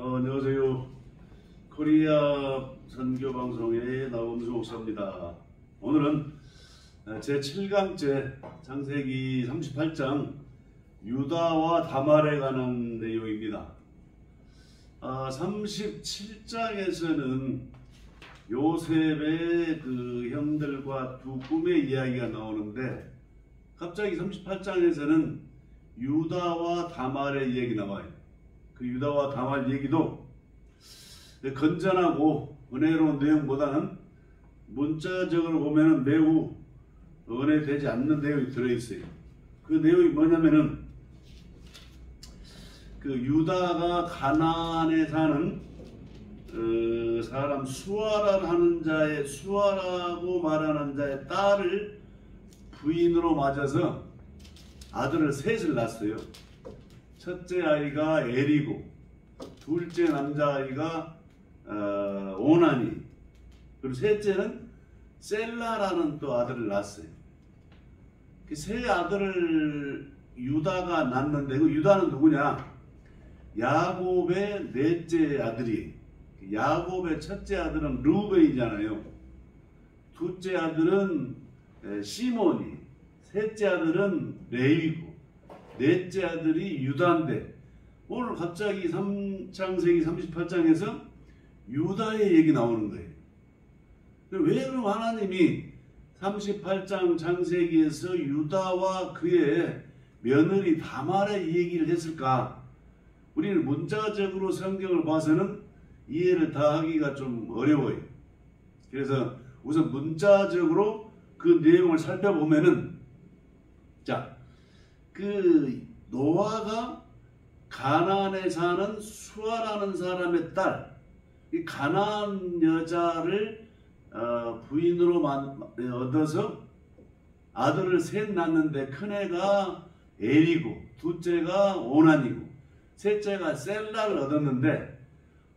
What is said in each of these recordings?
안녕하세요. 코리아 선교방송의 나범수 목사입니다. 오늘은 제7강째 창세기 38장 유다와 다말에 관한 내용입니다. 37장에서는 요셉의 그 형들과 두 꿈의 이야기가 나오는데, 갑자기 38장에서는 유다와 다말의 이야기 나와요. 그 유다와 다말 얘기도 건전하고 은혜로운 내용보다는 문자적으로 보면 매우 은혜되지 않는 내용이 들어있어요. 그 내용이 뭐냐면은, 그 유다가 가나안에 사는 사람 수아라고 말하는 자의 딸을 부인으로 맞아서 아들을 셋을 낳았어요. 첫째 아이가 에리고, 둘째 남자아이가 오나니, 그리고 셋째는 셀라라는 또 아들을 낳았어요. 그 세 아들을 유다가 낳았는데, 그 유다는 누구냐? 야곱의 넷째 아들이. 야곱의 첫째 아들은 르우벤이잖아요. 둘째 아들은 시몬이, 셋째 아들은 레위고, 넷째 아들이 유다인데, 오늘 갑자기 창세기 38장에서 유다의 얘기 나오는 거예요. 왜 그럼 하나님이 38장 창세기에서 유다와 그의 며느리 다말의 얘기를 했을까? 우리는 문자적으로 성경을 봐서는 이해를 다 하기가 좀 어려워요. 그래서 우선 문자적으로 그 내용을 살펴보면은, 자, 그 노아가 가나안에 사는 수아라는 사람의 딸, 이 가나안 여자를 부인으로 얻어서 아들을 셋 낳는데, 큰애가 에리고, 둘째가 오난이고, 셋째가 셀라를 얻었는데,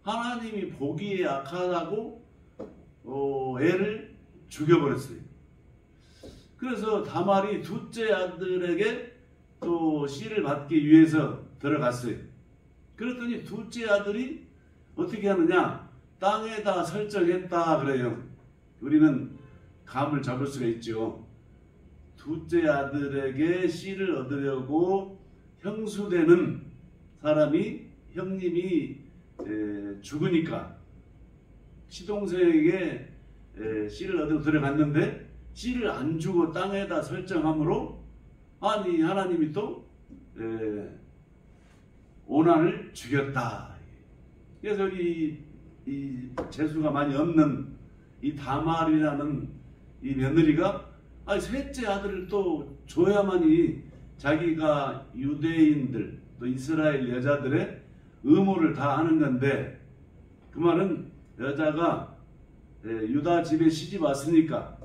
하나님이 보기에 약하다고 애를 죽여버렸어요. 그래서 다말이 둘째 아들에게 또 씨를 받기 위해서 들어갔어요. 그랬더니 둘째 아들이 어떻게 하느냐? 땅에다 설정했다 그래요. 우리는 감을 잡을 수가 있죠. 둘째 아들에게 씨를 얻으려고 형수되는 사람이, 형님이 죽으니까 시동생에게 씨를 얻으러 들어갔는데, 씨를 안 주고 땅에다 설정함으로, 아니 하나님이 또 오난을 죽였다. 그래서 이 재수가 많이 없는 이 다말이라는 이 며느리가, 아니 셋째 아들을 또 줘야만이 자기가 유대인들 또 이스라엘 여자들의 의무를 다 하는 건데, 그 말은 여자가 유다 집에 시집 왔으니까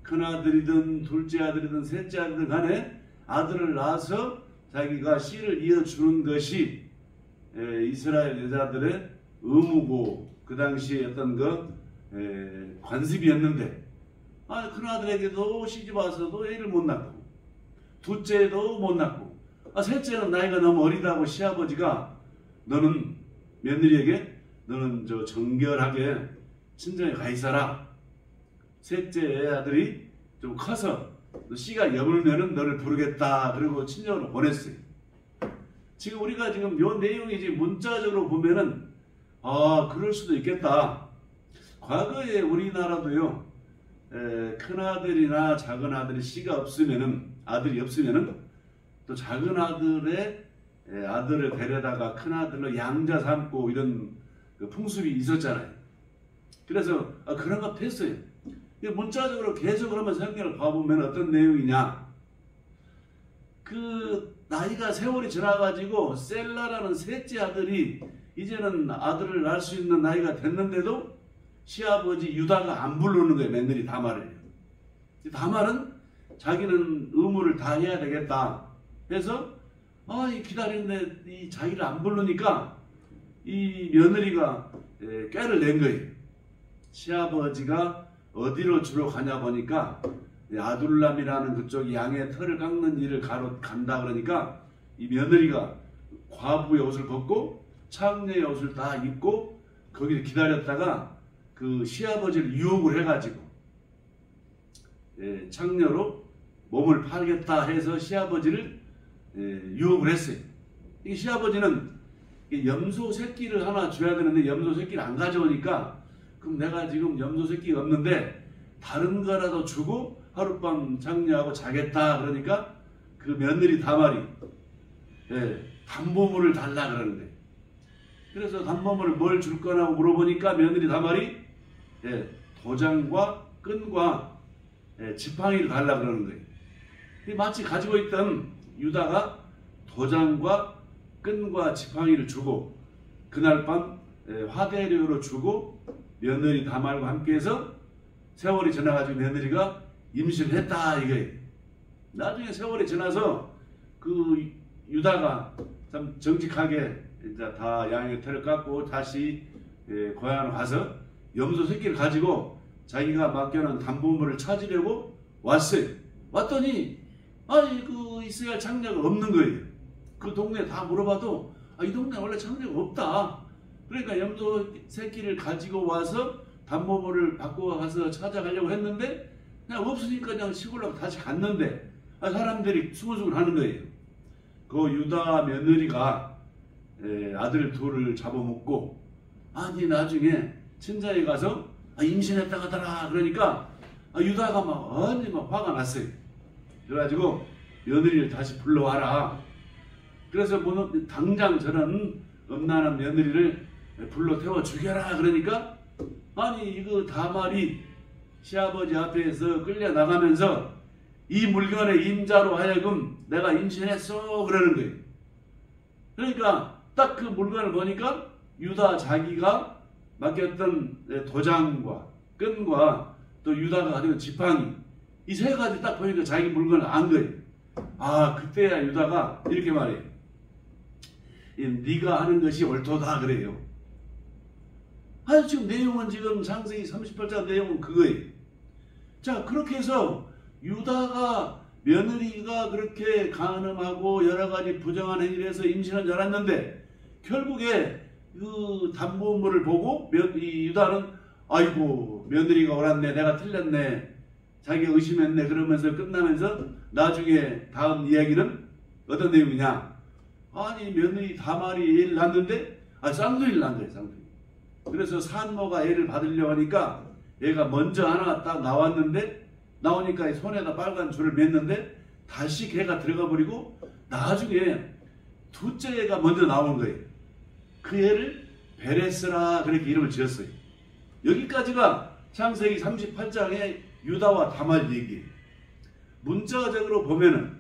큰아들이든 둘째 아들이든 셋째 아들이든 간에 아들을 낳아서 자기가 씨를 이어주는 것이 이스라엘 여자들의 의무고, 그 당시에 어떤 관습이었는데, 큰아들에게도 시집 와서도 애를 못 낳고, 둘째도 못 낳고, 셋째는 나이가 너무 어리다고 시아버지가, 너는 며느리에게 너는 정결하게 친정에 가 있어라. 셋째 아들이 좀 커서 씨가 여물면은 너를 부르겠다. 그리고 친정으로 보냈어요. 지금 우리가 지금 요 내용이 지금 문자적으로 보면은, 그럴 수도 있겠다. 과거에 우리나라도요, 큰아들이나 작은아들이 씨가 없으면은, 아들이 없으면은, 또 작은아들의 아들을 데려다가 큰아들로 양자 삼고 이런 그 풍습이 있었잖아요. 그래서 그런 것 했어요. 문자적으로 계속 그러면 성경을 봐보면 어떤 내용이냐, 그 나이가 세월이 지나가지고 셀라라는 셋째 아들이 이제는 아들을 낳을 수 있는 나이가 됐는데도 시아버지 유다가 안 부르는 거예요. 며느리 다말을. 다말은 자기는 의무를 다 해야 되겠다 해서 기다리는데 이 자기를 안 부르니까 이 며느리가 꾀를 낸 거예요. 시아버지가 어디로 주로 가냐 보니까 아둘람이라는 그쪽 양의 털을 깎는 일을 간다 그러니까 이 며느리가 과부의 옷을 벗고 창녀의 옷을 다 입고 거기서 기다렸다가 그 시아버지를 유혹을 해가지고 창녀로 몸을 팔겠다 해서 시아버지를 유혹을 했어요. 이 시아버지는 염소 새끼를 하나 줘야 되는데 염소 새끼를 안 가져오니까 그럼 내가 지금 염소 새끼가 없는데 다른 거라도 주고 하룻밤 창녀하고 자겠다 그러니까 그 며느리 다말이 담보물을 달라 그러는 거예요. 그래서 담보물을 뭘 줄 거냐고 물어보니까 며느리 다말이 도장과 끈과 지팡이를 달라 그러는 거예요. 마치 가지고 있던 유다가 도장과 끈과 지팡이를 주고 그날 밤 화대료로 주고 며느리 다말과 함께해서 세월이 지나가지고 며느리가 임신을 했다 이거예요. 나중에 세월이 지나서 그 유다가 참 정직하게 이제 다 양의 태를 깎고 다시 고향으로 가서 염소 새끼를 가지고 자기가 맡겨놓은 담보물을 찾으려고 왔어요. 왔더니 그 이스라엘 창녀가 없는 거예요. 그 동네 다 물어봐도 이 동네 원래 창녀가 없다. 그러니까 염소 새끼를 가지고 와서 담보물을 받고 가서 찾아가려고 했는데 그냥 없으니까 그냥 시골로 다시 갔는데 사람들이 수군수군 하는 거예요. 그 유다 며느리가 아들 둘을 잡아먹고 나중에 친자에 가서 임신했다 하더라 그러니까 유다가 막 화가 났어요. 그래가지고 며느리를 다시 불러와라. 그래서 당장 저런 음란한 며느리를 불러 태워 죽여라 그러니까 이거 다말이 시아버지 앞에서 끌려 나가면서 이 물건의 임자로 하여금 내가 임신했어 그러는 거예요. 그러니까 딱 그 물건을 보니까 유다 자기가 맡겼던 도장과 끈과 또 유다가 가지고 지팡이 이 세 가지 딱 보니까 자기 물건을 안 거예요. 그때야 유다가 이렇게 말해요. 네가 하는 것이 옳도다 그래요. 지금 내용은 지금 창세기 38장 내용은 그거예요. 자 그렇게 해서 유다가 며느리가 그렇게 간음하고 여러가지 부정한 행위를 해서 임신한 줄 알았는데 결국에 그 담보물을 보고 이 유다는 아이고 며느리가 옳았네 내가 틀렸네 자기가 의심했네 그러면서 끝나면서 나중에 다음 이야기는 어떤 내용이냐 며느리 다말이 애를 낳는데 쌍둥이를 낳은 거예요. 쌍둥이. 그래서 산모가 애를 받으려고 하니까 얘가 먼저 하나 딱 나왔는데 나오니까 손에다 빨간 줄을 맸는데 다시 걔가 들어가 버리고 나중에 둘째 애가 먼저 나온 거예요. 그 애를 베레스라 그렇게 이름을 지었어요. 여기까지가 창세기 38장의 유다와 다말 얘기예요. 문자적으로 보면은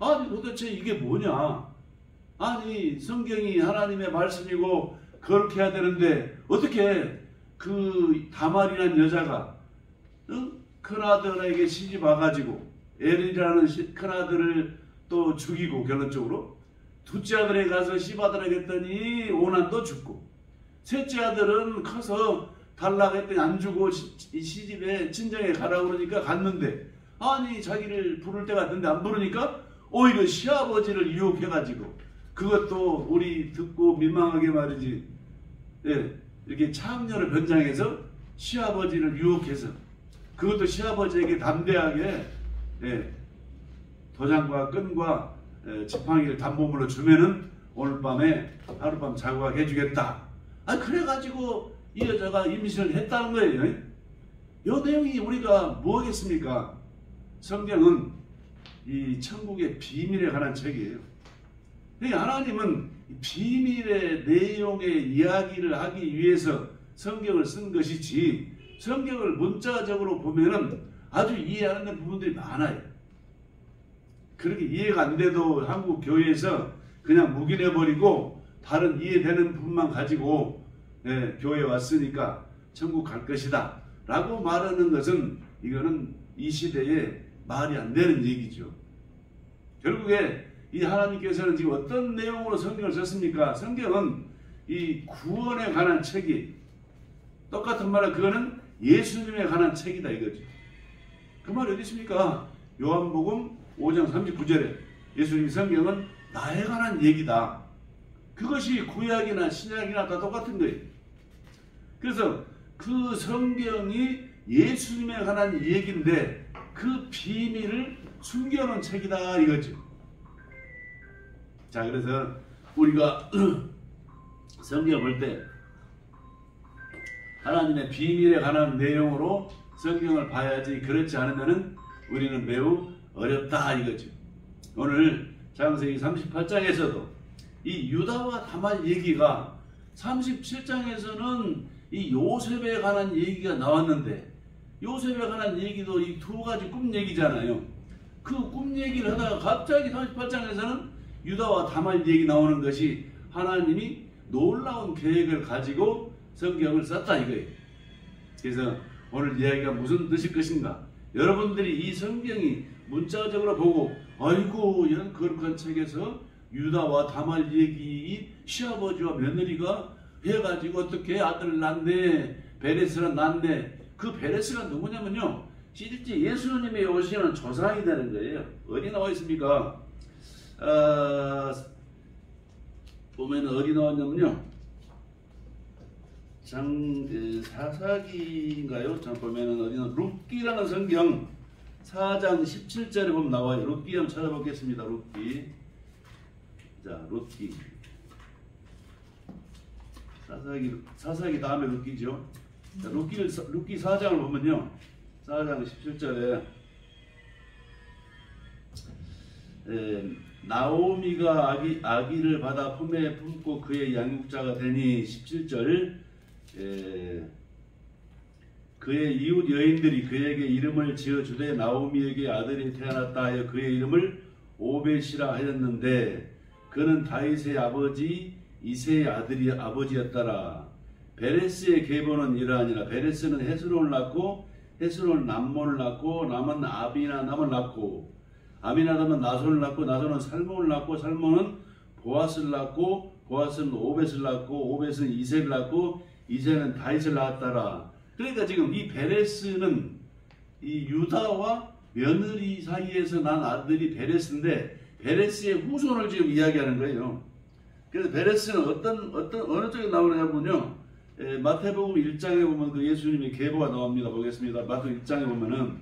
도대체 이게 뭐냐 성경이 하나님의 말씀이고 그렇게 해야 되는데 어떻게 그 다말이라는 여자가 큰아들에게 시집 와가지고 엘이라는 큰아들을 또 죽이고 결론적으로 둘째 아들에 가서 시바들에게 했더니 오난도 죽고 셋째 아들은 커서 달라고 했더니 안 주고 시집에 친정에 가라고 그러니까 갔는데 자기를 부를 때 갔는데 안 부르니까 오히려 시아버지를 유혹해가지고 그것도 우리 듣고 민망하게 말이지 이렇게 창녀를 변장해서 시아버지를 유혹해서 그것도 시아버지에게 담대하게 도장과 끈과 지팡이를 담보물로 주면은 오늘 밤에 하룻밤 자고 가게 해주겠다. 그래가지고 이 여자가 임신을 했다는 거예요. 이 내용이 우리가 뭐겠습니까? 성경은 이 천국의 비밀에 관한 책이에요. 하나님은 비밀의 내용의 이야기를 하기 위해서 성경을 쓴 것이지 성경을 문자적으로 보면은 아주 이해하는 부분들이 많아요. 그렇게 이해가 안 돼도 한국 교회에서 그냥 묵인해버리고 다른 이해되는 부분만 가지고 교회에 왔으니까 천국 갈 것이다 라고 말하는 것은 이거는 이 시대에 말이 안 되는 얘기죠. 결국에 이 하나님께서는 지금 어떤 내용으로 성경을 썼습니까? 성경은 이 구원에 관한 책이 똑같은 말로 그거는 예수님에 관한 책이다 이거죠. 그 말이 어디 있습니까? 요한복음 5장 39절에 예수님 성경은 나에 관한 얘기다. 그것이 구약이나 신약이나 다 똑같은 거예요. 그래서 그 성경이 예수님에 관한 얘기인데 그 비밀을 숨겨놓은 책이다 이거죠. 자, 그래서 우리가 성경 볼 때 하나님의 비밀에 관한 내용으로 성경을 봐야지, 그렇지 않으면 우리는 매우 어렵다 이거죠. 오늘 창세기 38장에서도 이 유다와 다말 얘기가 37장에서는 이 요셉에 관한 얘기가 나왔는데, 요셉에 관한 얘기도 이 두 가지 꿈 얘기잖아요. 그 꿈 얘기를 하다가 갑자기 38장에서는 유다와 다말 얘기 나오는 것이 하나님이 놀라운 계획을 가지고 성경을 썼다 이거예요. 그래서 오늘 이야기가 무슨 뜻일 것인가? 여러분들이 이 성경이 문자적으로 보고 아이고 이런 거룩한 책에서 유다와 다말 얘기, 시아버지와 며느리가 해가지고 어떻게 아들을 낳네, 베레스를 낳네. 그 베레스가 누구냐면요, 실제 예수님이 오시는 조상이 되는 거예요. 어디 나와 있습니까? 보면 어디 나왔냐면요, 사사기인가요? 자, 보면은 어디는 룻기라는 성경 4장 17절에 보면 나와요. 룻기 한번 찾아보겠습니다. 룻기. 자, 룻기. 사사기 다음에 룻기죠. 자, 룻기 4장을 보면요, 4장 17절에 나오미가 아기를 받아 품에 품고 그의 양육자가 되니 17절 그의 이웃 여인들이 그에게 이름을 지어주되 나오미에게 아들이 태어났다 하여 그의 이름을 오벳이라 하였는데 그는 다윗의 아버지 이새의 아버지였더라. 베레스의 계보는 이러하니라. 베레스는 헤스론을 낳고 헤스론은 남몬을 낳고 남은 아비나답을 낳고 아비나답은 나손을 낳고 나손은 살몬을 낳고 살몬은 보아스를 낳고 보아스는 오벳을 낳고 오벳은 이새를 낳고 이새는 다윗을 낳았더라. 그러니까 지금 이 베레스는 이 유다와 며느리 사이에서 난 아들이 베레스인데 베레스의 후손을 지금 이야기하는 거예요. 그래서 베레스는 어느 쪽에 나오느냐 보면요, 마태복음 1장에 보면 그 예수님의 계보가 나옵니다. 보겠습니다. 마태복음 1장에 보면은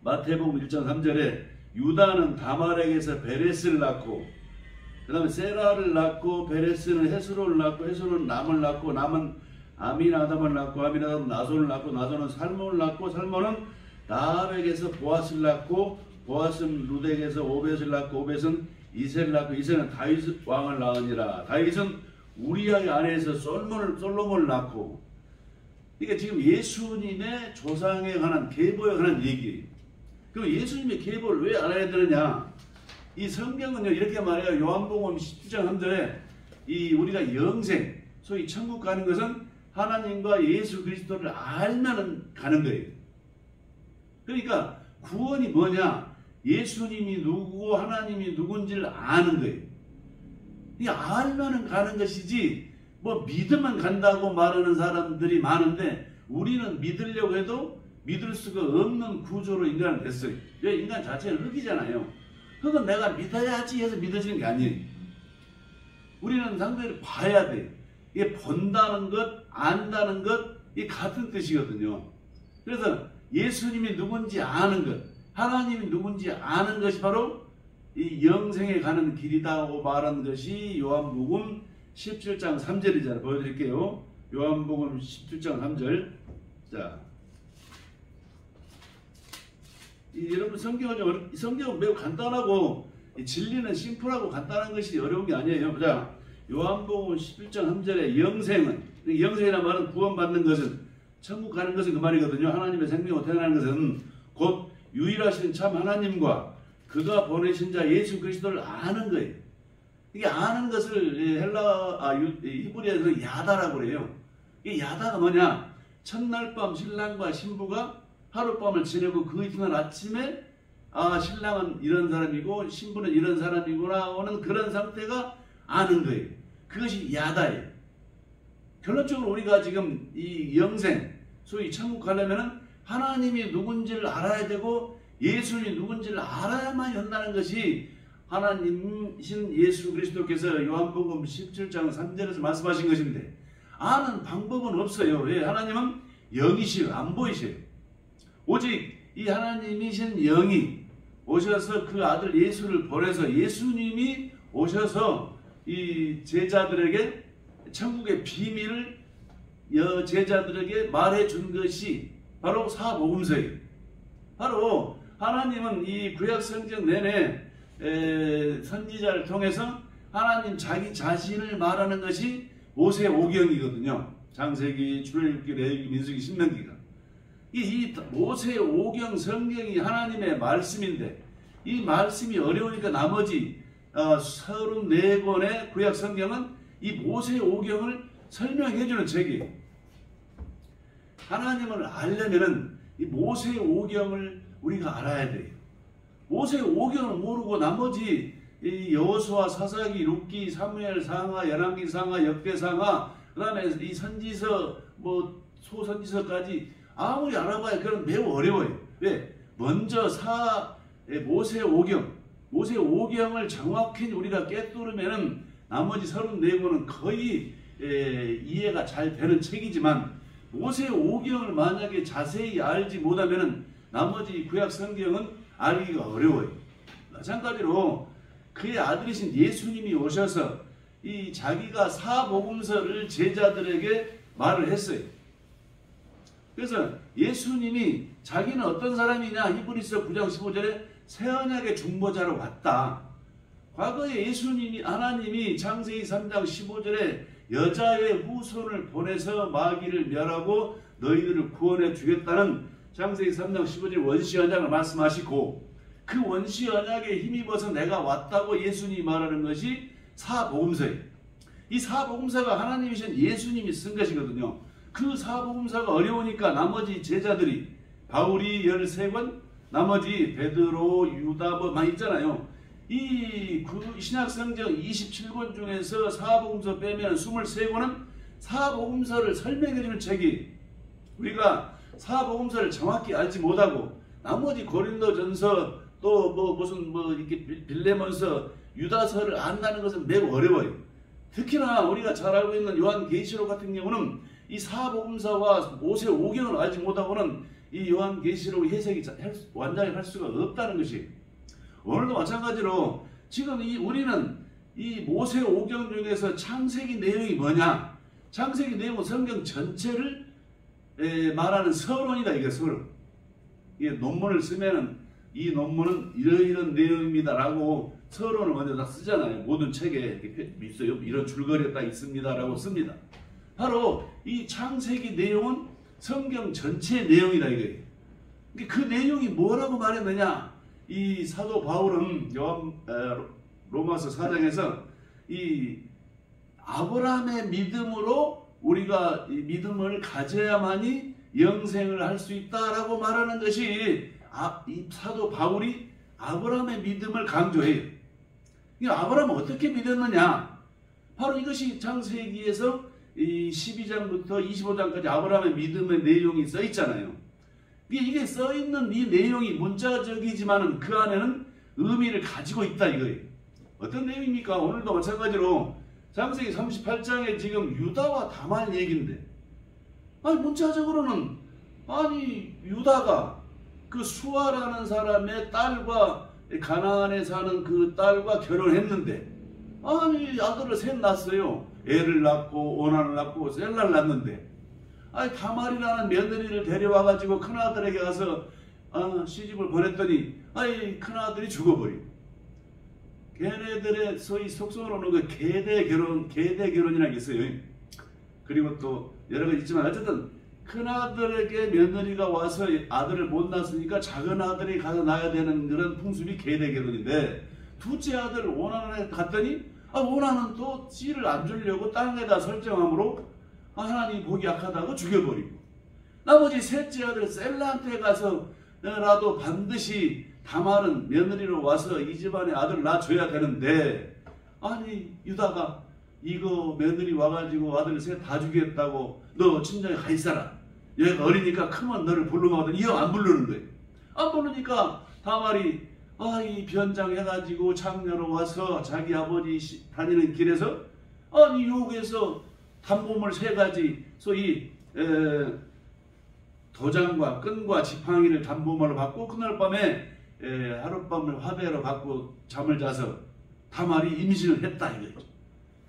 마태복음 1장 3절에 유다는 다말에게서 베레스를 낳고 그 다음에 세라를 낳고 베레스는 헤스론을 낳고 헤스론은 남을 낳고 남은 아미나답을 낳고 아미나답은 나손을 낳고 나손은 살몬을 낳고 살몬은 나합에게서 보아스를 낳고 보아스는 루덱에서 오벳을 낳고 오벳은 이새를 낳고 이새는 다윗 왕을 낳으니라. 다윗은 우리아의 아내에서 솔로몬을 낳고. 그러니까 지금 예수님의 조상에 관한 계보에 관한 얘기예요. 그럼 예수님의 계보를 왜 알아야 되느냐? 이 성경은요 이렇게 말해요. 요한복음 17장 3절에 이 우리가 영생, 소위 천국 가는 것은 하나님과 예수 그리스도를 알면 가는 거예요. 그러니까 구원이 뭐냐? 예수님이 누구고 하나님이 누군지를 아는 거예요. 이 알면 가는 것이지 뭐 믿으면 간다고 말하는 사람들이 많은데 우리는 믿으려고 해도 믿을 수가 없는 구조로 인간은 됐어요. 왜? 인간 자체는 흙이잖아요. 흙은 내가 믿어야지 해서 믿어지는 게 아니에요. 우리는 상대를 봐야 돼요. 이게 본다는 것, 안다는 것, 이 같은 뜻이거든요. 그래서 예수님이 누군지 아는 것, 하나님이 누군지 아는 것이 바로 이 영생에 가는 길이다고 말한 것이 요한복음 17장 3절이잖아요. 보여드릴게요. 요한복음 17장 3절. 자, 여러분 성경은 매우 간단하고 진리는 심플하고 간단한 것이 어려운 게 아니에요. 자, 요한복음 11장 3절에 영생이라는 말은 구원받는 것은, 천국 가는 것은 그 말이거든요. 하나님의 생명으로 태어나는 것은 곧 유일하신 참 하나님과 그가 보내신 자 예수 그리스도를 아는 거예요. 이게 아는 것을 히브리어에서 야다라고 그래요. 이게 야다가 뭐냐? 첫날 밤 신랑과 신부가 하룻밤을 지내고 그 이튿날 아침에 신랑은 이런 사람이고 신부는 이런 사람이구나 하는 그런 상태가 아는 거예요. 그것이 야다예요. 결론적으로 우리가 지금 이 영생, 소위 천국 가려면 하나님이 누군지를 알아야 되고 예수님이 누군지를 알아야만 한다는 것이 하나님이신 예수 그리스도께서 요한복음 17장 3절에서 말씀하신 것인데 아는 방법은 없어요. 왜? 하나님은 영이시요 안 보이셔요. 오직 이 하나님이신 영이 오셔서 그 아들 예수를 보내서 예수님이 오셔서 이 제자들에게 천국의 비밀을 제자들에게 말해준 것이 바로 사복음서예요. 바로 하나님은 이 구약 성경 내내 선지자를 통해서 하나님 자기 자신을 말하는 것이 모세오경이거든요. 창세기, 출애굽기, 레위기, 민수기, 신명기가. 이 모세오경 성경이 하나님의 말씀인데 이 말씀이 어려우니까 나머지 34권의 구약 성경은 이 모세오경을 설명해주는 책이에요. 하나님을 알려면은 이 모세오경을 우리가 알아야 돼요. 모세오경을 모르고 나머지 이 여호수아, 사사기, 룻기, 사무엘, 상하, 열왕기, 상하, 역대, 상하, 그 다음에 이 선지서, 소선지서까지 아무리 알아봐야 그건 매우 어려워요. 왜? 먼저 모세오경을 정확히 우리가 꿰뚫으면은 나머지 34권은 거의 이해가 잘 되는 책이지만 모세오경을 만약에 자세히 알지 못하면은 나머지 구약 성경은 알기가 어려워요. 마찬가지로 그의 아들이신 예수님이 오셔서 이 자기가 사복음서를 제자들에게 말을 했어요. 그래서 예수님이 자기는 어떤 사람이냐 히브리서 9장 15절에 새언약의 중보자로 왔다. 과거에 예수님이 하나님이 창세기 3장 15절에 여자의 후손을 보내서 마귀를 멸하고 너희들을 구원해 주겠다는 창세기 3장 15절 원시언약을 말씀하시고 그 원시언약에 힘입어서 내가 왔다고 예수님이 말하는 것이 사복음서예요. 이 사복음서가 하나님이신 예수님이 쓴 것이거든요. 그 사복음서가 어려우니까 나머지 제자들이 바울이 13권, 나머지 베드로, 유다 많이 있잖아요. 이 신약성경 27권 중에서 사복음서 빼면 23권은 사복음서를 설명해주는 책이 우리가 사복음서를 정확히 알지 못하고 나머지 고린도전서 또 이렇게 빌레몬서, 유다서를 안다는 것은 매우 어려워요. 특히나 우리가 잘 알고 있는 요한계시록 같은 경우는 이 사복음서와 모세오경을 알지 못하고는 이 요한계시록 해석이 완전히 할 수가 없다는 것이 오늘도 마찬가지로 지금 우리는 이 모세오경 중에서 창세기 내용이 뭐냐? 창세기 내용은 성경 전체를 말하는 서론이다. 이게 서론. 이게 논문을 쓰면은 이 논문은 이런 내용입니다 라고 서론을 먼저 다 쓰잖아요. 모든 책에 이렇게 있어요. 이런 줄거리가 딱 있습니다 라고 씁니다. 바로 이 창세기 내용은 성경 전체의 내용이다 이거예요. 그 내용이 뭐라고 말했느냐? 이 사도 바울은 로마서 4장에서 이 아브라함의 믿음으로 우리가 이 믿음을 가져야만이 영생을 할 수 있다라고 말하는 것이 이 사도 바울이 아브라함의 믿음을 강조해요. 아브라함은 어떻게 믿었느냐? 바로 이것이 창세기에서 이 12장부터 25장까지 아브라함의 믿음의 내용이 써 있잖아요. 이게 써 있는 이 내용이 문자적이지만은 그 안에는 의미를 가지고 있다 이거예요. 어떤 내용입니까? 오늘도 마찬가지로 창세기 38장에 지금 유다와 다말 얘기인데, 문자적으로는 유다가 그 수아라는 사람의 딸과 가나안에 사는 그 딸과 결혼했는데, 아들을 셋 낳았어요. 애를 낳고 오난을 낳고 셀라를 낳았는데, 다말이라는 며느리를 데려와가지고 큰아들에게 가서 시집을 보냈더니 큰아들이 죽어버리고, 걔네들의 소위 속성으로는 그 계대 결혼이라는 게 있어요. 그리고 또 여러 가지 있지만 어쨌든 큰아들에게 며느리가 와서 아들을 못 낳았으니까 작은 아들이 가서 낳아야 되는 그런 풍습이 계대 결혼인데, 둘째 아들 오난에 갔더니 오난은 또 씨를 안 주려고 땅에다 설정함으로 하나님 보기 약하다고 죽여버리고, 나머지 셋째 아들 셀라한테 가서라도 반드시 다말은 며느리로 와서 이 집안에 아들을 낳아줘야 되는데, 유다가 이거 며느리 와가지고 아들 셋 다 죽였다고 너 친정에 가 있어라. 여기가 어리니까 크면 너를 부르면 하더니 이거 안 부르는 거예요. 안 부르니까 다말이 이 변장해가지고 장녀로 와서 자기 아버지 다니는 길에서 이 유혹에서 단보물 3가지 소위 도장과 끈과 지팡이를 단보물로 받고 그날 밤에 하룻밤을 화배로 받고 잠을 자서 다말이 임신을 했다 이거죠.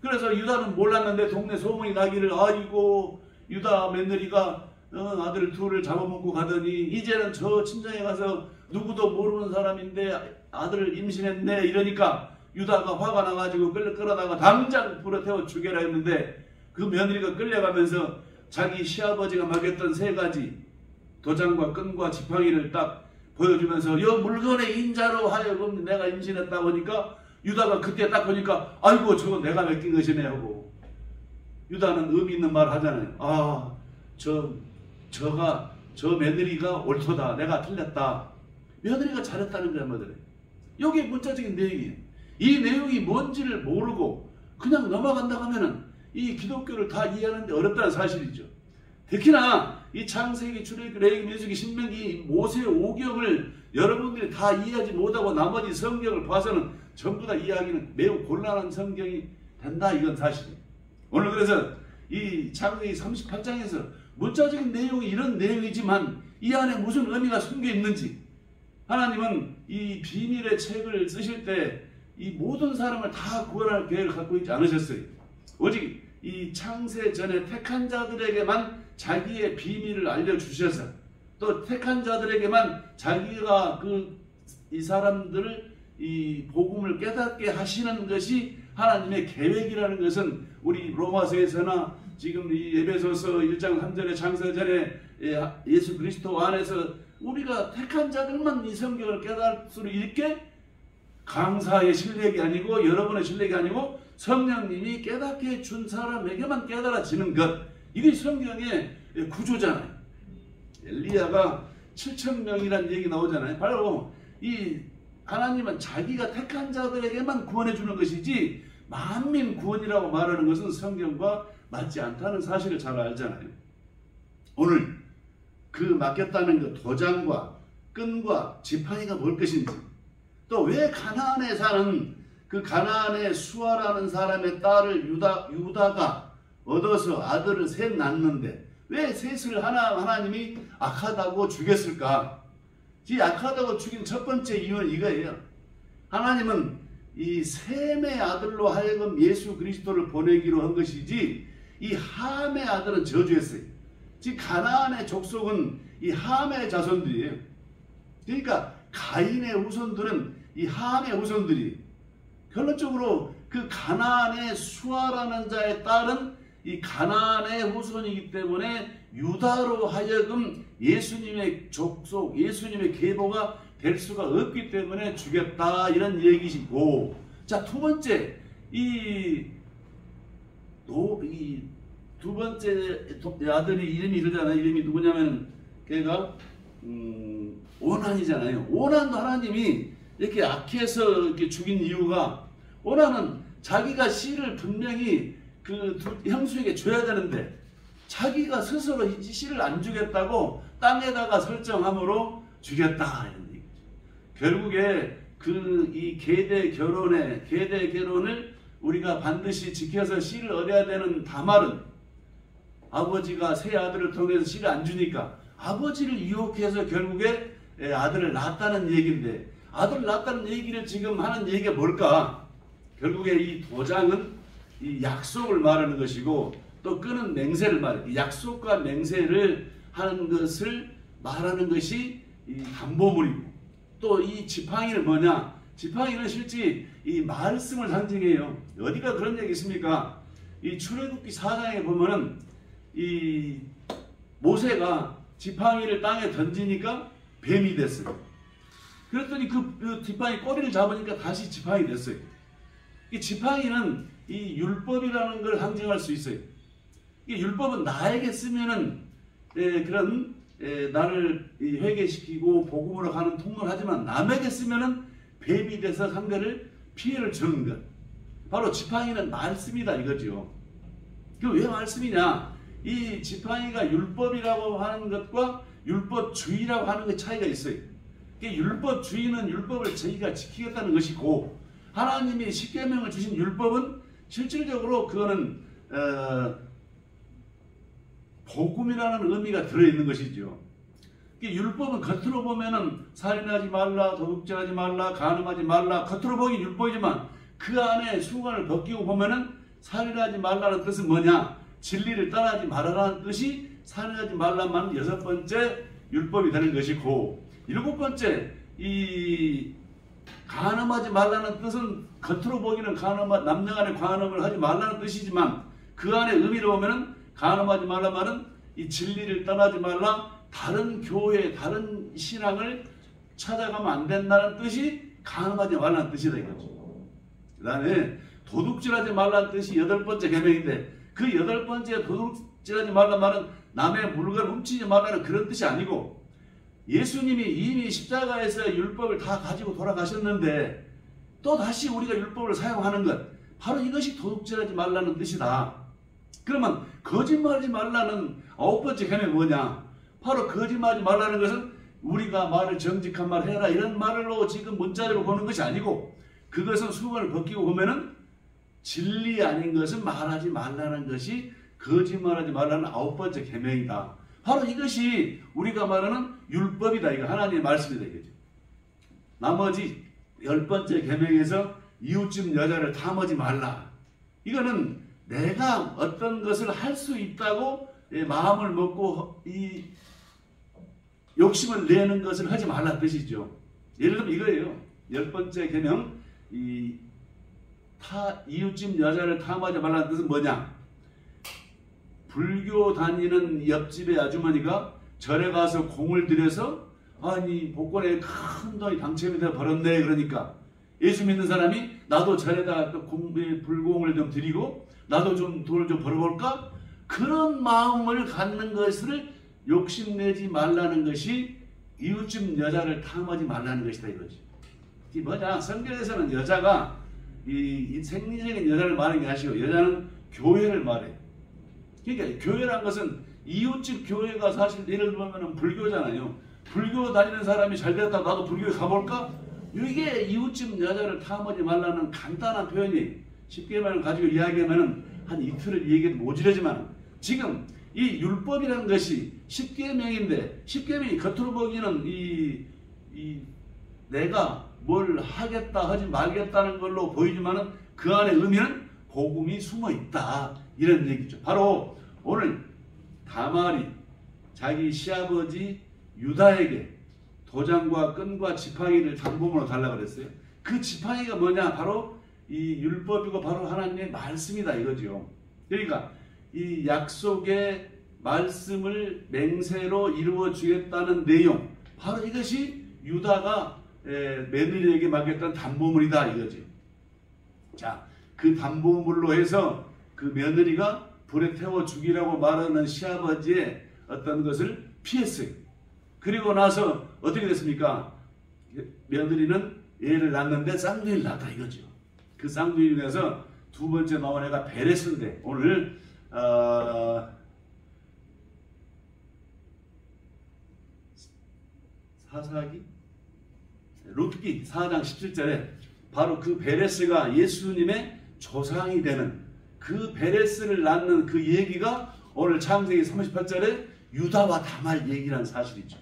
그래서 유다는 몰랐는데 동네 소문이 나기를 아이고 유다 며느리가 아들 둘을 잡아먹고 가더니 이제는 저 친정에 가서 누구도 모르는 사람인데 아들을 임신했네 이러니까 유다가 화가 나가지고 끌어다가 당장 불어 태워 죽여라 했는데 그 며느리가 끌려가면서 자기 시아버지가 맡겼던 3가지 도장과 끈과 지팡이를 딱 보여주면서 여 물건의 인자로 하여금 내가 임신했다 보니까 유다가 그때 딱 보니까 아이고 저거 내가 맡긴 것이네 하고 유다는 의미 있는 말 하잖아요. 저 며느리가 옳도다. 내가 틀렸다. 며느리가 잘했다는 거야 뭐더래. 여기 문자적인 내용이에요. 이 내용이 뭔지를 모르고 그냥 넘어간다 하면은 이 기독교를 다 이해하는데 어렵다는 사실이죠. 특히나 이 창세기, 출애굽기, 레위기, 민수기, 신명기, 모세 5경을 여러분들이 다 이해하지 못하고 나머지 성경을 봐서는 전부 다 이해하기는 매우 곤란한 성경이 된다 이건 사실이에요. 오늘 그래서 이 창세기 38장에서 문자적인 내용이 이런 내용이지만 이 안에 무슨 의미가 숨겨 있는지 하나님은 이 비밀의 책을 쓰실 때 이 모든 사람을 다 구원할 계획을 갖고 있지 않으셨어요. 오직 이 창세 전에 택한 자들에게만 자기의 비밀을 알려주셔서 또 택한 자들에게만 자기가 이 사람들을 이 복음을 깨닫게 하시는 것이 하나님의 계획이라는 것은 우리 로마서에서나 지금 이 에베소서 1장 3절의 창세 전에 예수 그리스도 안에서 우리가 택한 자들만 이 성경을 깨달을 수 있게 강사의 실력이 아니고 여러분의 실력이 아니고 성령님이 깨닫게 준 사람에게만 깨달아지는 것. 이게 성경의 구조잖아요. 엘리야가 7,000명이라는 얘기 나오잖아요. 바로 이 하나님은 자기가 택한 자들에게만 구원해 주는 것이지 만민 구원이라고 말하는 것은 성경과 맞지 않다는 사실을 잘 알잖아요. 오늘 그 맡겼다는 그 도장과 끈과 지팡이가 뭘 것인지 또 왜 가나안에 사는 그 가나안의 수아라는 사람의 딸을 유다가 얻어서 아들을 셋 낳는데 왜 셋을 하나님이 악하다고 죽였을까? 이 악하다고 죽인 첫 번째 이유는 이거예요. 하나님은 이 셈의 아들로 하여금 예수 그리스도를 보내기로 한 것이지 이 함의 아들은 저주했어요. 즉 가나안의 족속은 이 함의 자손들이에요. 그러니까 가인의 후손들은 이 함의 후손들이 결론적으로 그 가나안의 수아라는 자의 딸은 이 가나안의 후손이기 때문에 유다로 하여금 예수님의 족속, 예수님의 계보가 될 수가 없기 때문에 죽였다 이런 얘기시고, 자, 두 번째 두 번째 아들이 이름이 이러잖아요. 이름이 누구냐면 걔가 오난이잖아요. 오난도 하나님이 이렇게 악해서 이렇게 죽인 이유가, 오난은 자기가 씨를 분명히 그 형수에게 줘야 되는데 자기가 스스로 이 씨를 안 주겠다고 땅에다가 설정함으로 죽였다 이런 얘기죠. 결국에 이 계대 결혼을 우리가 반드시 지켜서 씨를 얻어야 되는 다말은 아버지가 세 아들을 통해서 씨를 안 주니까 아버지를 유혹해서 결국에 아들을 낳았다는 얘기인데, 아들을 낳았다는 얘기를 지금 하는 얘기가 뭘까? 결국에 이 도장은 이 약속을 말하는 것이고 또 끈은 맹세를 말해요. 약속과 맹세를 하는 것을 말하는 것이 이 담보물이고, 또 이 지팡이는 뭐냐? 지팡이는 실제 이 말씀을 상징해요. 어디가 그런 얘기 있습니까? 이 출애굽기 4장에 보면은 이 모세가 지팡이를 땅에 던지니까 뱀이 됐어요. 그랬더니 그 지팡이 꼬리를 잡으니까 다시 지팡이 됐어요. 이 지팡이는 이 율법이라는 걸 상징할 수 있어요. 이 율법은 나에게 쓰면은 그런 나를 회개시키고 복음으로 가는 통로를 하지만 남에게 쓰면은 뱀이 돼서 상대를 피해를 주는 것. 바로 지팡이는 말씀이다 이거죠. 그 왜 말씀이냐? 이 지팡이가 율법이라고 하는 것과 율법주의라고 하는 것 차이가 있어요. 율법주의는 율법을 저희가 지키겠다는 것이고, 하나님이 십계명을 주신 율법은 실질적으로 그거는 복음이라는 의미가 들어있는 것이죠. 율법은 겉으로 보면은 살인하지 말라, 도둑질하지 말라, 간음하지 말라, 겉으로 보기 율법이지만 그 안에 수건을 벗기고 보면은 살인하지 말라는 뜻은 뭐냐? 진리를 떠나지 말아라는 뜻이 살인하지 말라만 6번째 율법이 되는 것이고, 7번째 이 간음하지 말라는 뜻은 겉으로 보기는 남녀 간의 간음을 하지 말라는 뜻이지만 그 안에 의미로 보면은 간음하지 말라 말은 이 진리를 떠나지 말라, 다른 교회, 다른 신앙을 찾아가면 안 된다는 뜻이 간음하지 말라는 뜻이다 이거죠. 그 다음에 도둑질하지 말라는 뜻이 8번째 계명인데, 그 8번째 도둑질하지 말라 말은 남의 물건을 훔치지 말라는 그런 뜻이 아니고, 예수님이 이미 십자가에서 율법을 다 가지고 돌아가셨는데 또 다시 우리가 율법을 사용하는 것, 바로 이것이 도둑질하지 말라는 뜻이다. 그러면 거짓말하지 말라는 9번째 계명이 뭐냐? 바로 거짓말하지 말라는 것은 우리가 말을 정직한 말 해라 이런 말로 지금 문자대로 보는 것이 아니고, 그것은 수건을 벗기고 보면은 진리 아닌 것은 말하지 말라는 것이 거짓말하지 말라는 9번째 계명이다. 바로 이것이 우리가 말하는 율법이다. 이거 하나님의 말씀이다 이거죠. 나머지 10번째 계명에서 이웃집 여자를 탐하지 말라. 이거는 내가 어떤 것을 할 수 있다고 마음을 먹고 이 욕심을 내는 것을 하지 말라는 뜻이죠. 예를 들면 이거예요. 10번째 계명, 이웃집 여자를 탐하지 말라는 뜻은 뭐냐? 불교 다니는 옆집의 아주머니가 절에 가서 공을 들여서 아니 복권에 큰 돈이 당첨이 되어 벌었네. 그러니까 예수 믿는 사람이 나도 절에다가 또 불공을 좀 드리고 나도 좀 돈을 좀 벌어볼까? 그런 마음을 갖는 것을 욕심내지 말라는 것이 이웃집 여자를 탐하지 말라는 것이다 이거지. 이게 뭐냐? 성경에서는 여자가 이 생리적인 여자를 말하는 게 아니고 여자는 교회를 말해. 그러니까 교회란 것은 이웃집 교회가 사실 예를 들면 불교잖아요. 불교 다니는 사람이 잘 됐다 나도 불교에 가볼까? 이게 이웃집 여자를 탐하지 말라는 간단한 표현이 쉽게 말을 가지고 이야기하면 한 이틀을 얘기해도 모자라지만, 지금 이 율법이라는 것이 십계명인데 십계명이 겉으로 보기에는 내가 뭘 하겠다 하지 말겠다는 걸로 보이지만은 그 안에 의미는 복음이 숨어 있다 이런 얘기죠. 바로 오늘 다말이 자기 시아버지 유다에게 도장과 끈과 지팡이를 단봉으로 달라고 그랬어요. 그 지팡이가 뭐냐? 바로 이 율법이고 바로 하나님의 말씀이다 이거죠. 그러니까 이 약속의 말씀을 맹세로 이루어 주겠다는 내용, 바로 이것이 유다가 며느리에게 맡겼던 담보물이다 이거지. 자, 그 담보물로 해서 그 며느리가 불에 태워 죽이라고 말하는 시아버지의 어떤 것을 피했어요. 그리고 나서 어떻게 됐습니까? 며느리는 애를 낳는데 쌍둥이를 낳았다 이거죠. 그 쌍둥이 중에서 두 번째 나온 애가 베레스인데, 오늘 사사기? 룻기 4장 17절에 바로 그 베레스가 예수님의 조상이 되는 그 베레스를 낳는 그 얘기가 오늘 창세기 38절에 유다와 다말 얘기라는 사실이죠.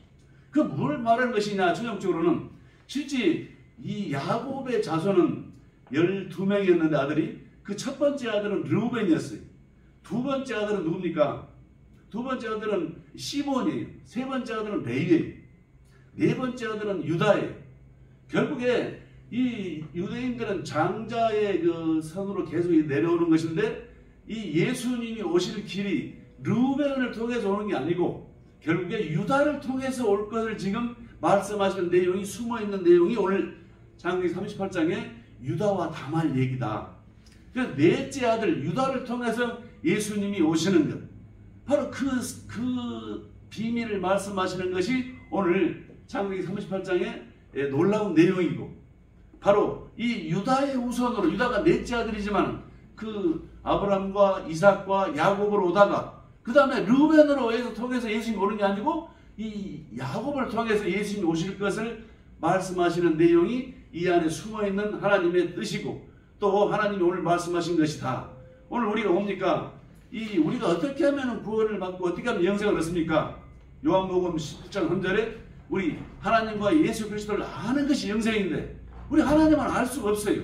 그 뭘 말하는 것이냐? 전형적으로는 실제 이 야곱의 자손은 12명이었는데 아들이, 그 첫 번째 아들은 르우벤이었어요. 두 번째 아들은 누굽니까? 두 번째 아들은 시몬이에요. 세 번째 아들은 레위예요. 네 번째 아들은 유다예요. 결국에 이 유대인들은 장자의 그 선으로 계속 내려오는 것인데, 이 예수님이 오실 길이 르우벤을 통해서 오는 게 아니고 결국에 유다를 통해서 올 것을 지금 말씀하시는 내용이 숨어있는 내용이 오늘 창세기 38장에 유다와 다말 얘기다. 그래서 넷째 아들 유다를 통해서 예수님이 오시는 것, 바로 그 비밀을 말씀하시는 것이 오늘 창세기 38장의 놀라운 내용이고, 바로 이 유다의 우선으로, 유다가 넷째 아들이지만 그 아브라함과 이삭과 야곱으로 오다가 그 다음에 르우벤으로 해서 통해서 예수님이 오는 게 아니고 이 야곱을 통해서 예수님이 오실 것을 말씀하시는 내용이 이 안에 숨어있는 하나님의 뜻이고 또 하나님이 오늘 말씀하신 것이다. 오늘 우리가 뭡니까? 우리가 어떻게 하면 구원을 받고 어떻게 하면 영생을 얻습니까? 요한복음 17장 3절에 우리 하나님과 예수 그리스도를 아는 것이 영생인데 우리 하나님은 알 수가 없어요.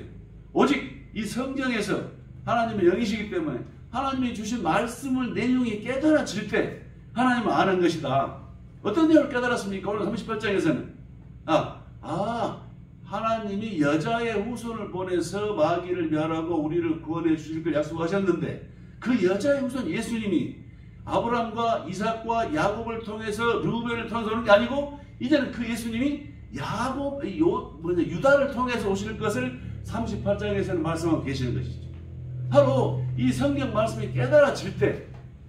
오직 이 성경에서 하나님의 영이시기 때문에 하나님이 주신 말씀을 내용이 깨달아질 때 하나님은 아는 것이다. 어떤 내용을 깨달았습니까? 오늘 38장에서는 하나님이 여자의 후손을 보내서 마귀를 멸하고 우리를 구원해 주실 걸 약속하셨는데 그 여자의 후손 예수님이 아브라함과 이삭과 야곱을 통해서 르우벤을 통해서 오는 게 아니고 이제는 그 예수님이 유다를 통해서 오실 것을 38장에서는 말씀하고 계시는 것이죠. 바로 이 성경 말씀이 깨달아질 때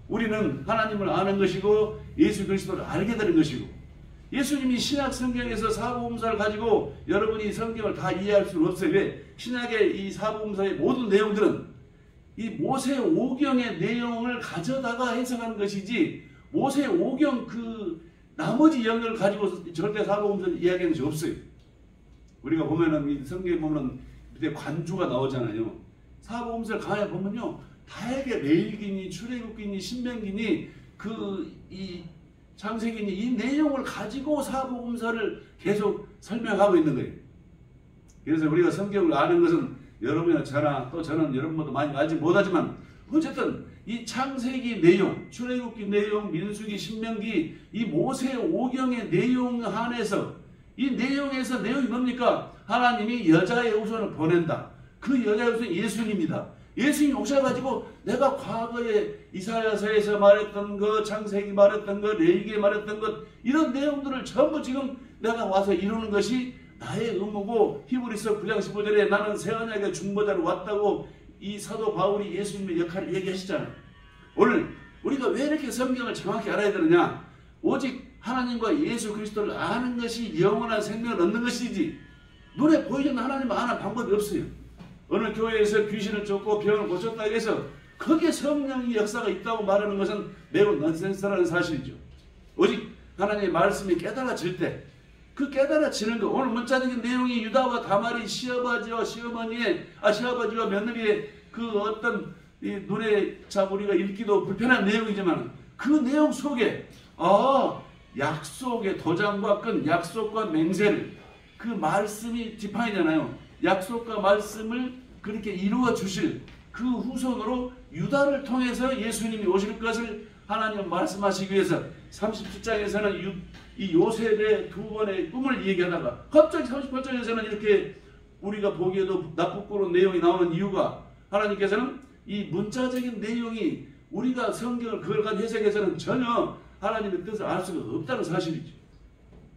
우리는 하나님을 아는 것이고 예수 그리스도를 알게 되는 것이고 예수님이 신약 성경에서 사복음서를 가지고 여러분이 성경을 다 이해할 수는 없어요. 왜? 신약의 이 사복음서의 모든 내용들은 이 모세 오경의 내용을 가져다가 해석하는 것이지 모세 오경 그 나머지 영역을 가지고 절대 사복음서를 이야기하는 것이 없어요. 우리가 보면은 이 성경에 보면 밑에 관주가 나오잖아요. 사복음서를 가만히 보면요, 다양하게 레위기니 출애굽기니 신명기니 이 창세기니 이 내용을 가지고 사복음서를 계속 설명하고 있는 거예요. 그래서 우리가 성경을 아는 것은 여러분이나 저나 또 저는 여러분도 많이 알지 못하지만 어쨌든 이 창세기 내용, 출애굽기 내용, 민수기, 신명기 이 모세 오경의 내용 안에서 이 내용에서 내용이 뭡니까? 하나님이 여자의 후손을 보낸다. 그 여자의 후손이 예수님이다. 예수님이 오셔가지고 내가 과거에 이사야서에서 말했던 것, 창세기 말했던 것, 레위기에 말했던 것 이런 내용들을 전부 지금 내가 와서 이루는 것이 나의 의무고 히브리서 9장 15절에 나는 새언약의 중보자로 왔다고 이 사도 바울이 예수님의 역할을 얘기하시잖아요. 오늘 우리가 왜 이렇게 성경을 정확히 알아야 되느냐? 오직 하나님과 예수 그리스도를 아는 것이 영원한 생명을 얻는 것이지 눈에 보이는 하나님을 아는 방법이 없어요. 어느 교회에서 귀신을 쫓고 병을 고쳤다고 해서 거기에 성령의 역사가 있다고 말하는 것은 매우 넌센스라는 사실이죠. 오직 하나님의 말씀이 깨달아질 때 그 깨달아지는 거, 오늘 문자적인 내용이 유다와 다말이 시아버지와 며느리의 그 어떤 눈에 우리가 읽기도 불편한 내용이지만 그 내용 속에 약속의 도장과 끈, 약속과 맹세를 그 말씀이 지팡이잖아요. 약속과 말씀을 그렇게 이루어 주실 그 후손으로 유다를 통해서 예수님이 오실 것을 하나님은 말씀하시기 위해서 37장에서는 이 요셉의 두 번의 꿈을 얘기하다가 갑자기 38장에서는 이렇게 우리가 보기에도 나쁘고 내용이 나오는 이유가 하나님께서는 이 문자적인 내용이 우리가 성경을 그걸 가지고 해석해서는 전혀 하나님의 뜻을 알 수가 없다는 사실이죠.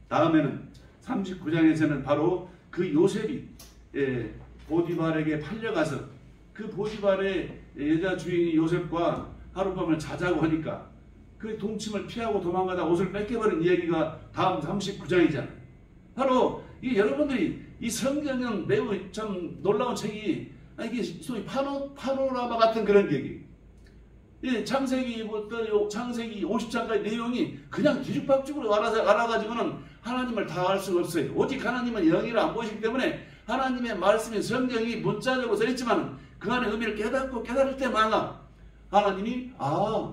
다음에는 39장에서는 바로 그 요셉이 보디발에게 팔려가서 그 보디발의 여자 주인이 요셉과 하룻밤을 자자고 하니까 그 동침을 피하고 도망가다 옷을 뺏겨버린 이야기가 다음 39장이잖아요. 바로 여러분들이 이 성경은 매우 참 놀라운 책이 이게 소위 파노라마 같은 그런 얘기. 창세기부터 창세기 50장까지 내용이 그냥 뒤죽박죽으로 알아가지고는 하나님을 다 알 수가 없어요. 오직 하나님은 영이라 안 보시기 때문에 하나님의 말씀인 성경이 문자적으로 써있지만 그 안에 의미를 깨달을 때마다 하나님이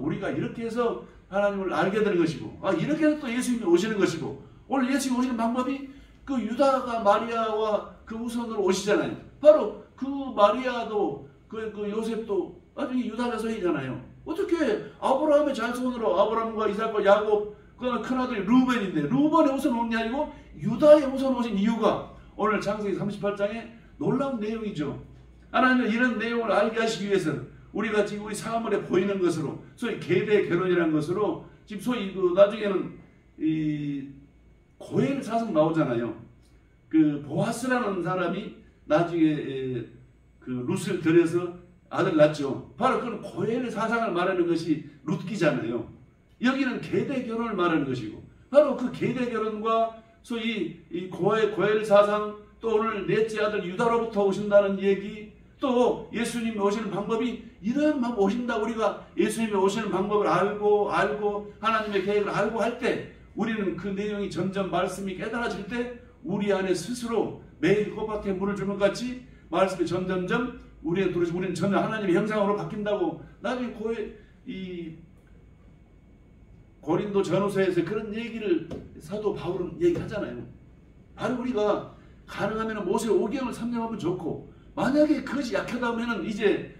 우리가 이렇게 해서 하나님을 알게 되는 것이고 이렇게 해서 또 예수님이 오시는 것이고 오늘 예수님이 오시는 방법이 그 유다가 마리아와 그 후손으로 오시잖아요. 바로 그 마리아도 그 요셉도 나중에 유다의 소이잖아요. 어떻게 아브라함의 자손으로 아브라함과 이삭과 야곱 그 큰아들이 르우벤인데 르우벤의 후손 온 게 아니고 유다의 후손 오신 이유가 오늘 창세기 38장의 놀라운 내용이죠. 하나님은 이런 내용을 알게 하시기 위해서 우리가 지금 우리 사물에 보이는 것으로 소위 계대 결혼이라는 것으로 지금 소위 나중에는 이 고엘 사성 나오잖아요. 그 보아스라는 사람이 나중에 그 룻을 들여서 아들 낳죠. 바로 그런 고엘 사상을 말하는 것이 룻기잖아요. 여기는 계대 결혼을 말하는 것이고 바로 그 계대 결혼과 소위 이 고엘 사상 또 오늘 넷째 아들 유다로부터 오신다는 얘기 또 예수님이 오시는 방법이 이런 방법 오신다. 우리가 예수님이 오시는 방법을 알고 하나님의 계획을 알고 할 때 우리는 그 내용이 점점 말씀이 깨달아질 때 우리 안에 스스로 매일 꽃밭에 물을 주는 것 같이 말씀이 점점점 우리의 들어서 우리는 전혀 하나님의 형상으로 바뀐다고 나중에 이 고린도 전후서에서 그런 얘기를 사도 바울은 얘기하잖아요. 바로 우리가 가능하면 모세 오경을 섭렵하면 좋고, 만약에 그것이 약하다면 이제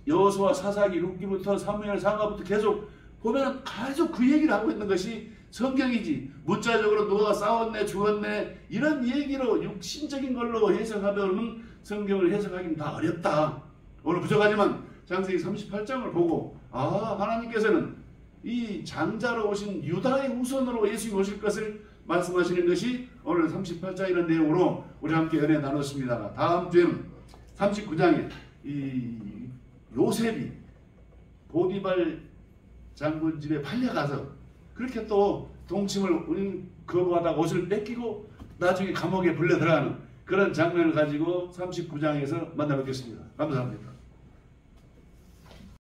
여호수아 사사기 룻기부터 사무엘 상하부터 계속 보면 계속 그 얘기를 하고 있는 것이 성경이지, 문자적으로 누가 싸웠네 죽었네 이런 얘기로 육신적인 걸로 해석하면 성경을 해석하기는 다 어렵다. 오늘 부족하지만 창세기 38장을 보고 하나님께서는 이 장자로 오신 유다의 후손으로 예수님 오실 것을 말씀하시는 것이 오늘 38장이라는 내용으로 우리 함께 은혜 나눴습니다. 다음 주에는 39장에 이 요셉이 보디발 장군 집에 팔려가서 그렇게 또 동침을 거부하다가 옷을 뺏기고 나중에 감옥에 불려 들어가는 그런 장면을 가지고 39장에서 만나뵙겠습니다. 감사합니다.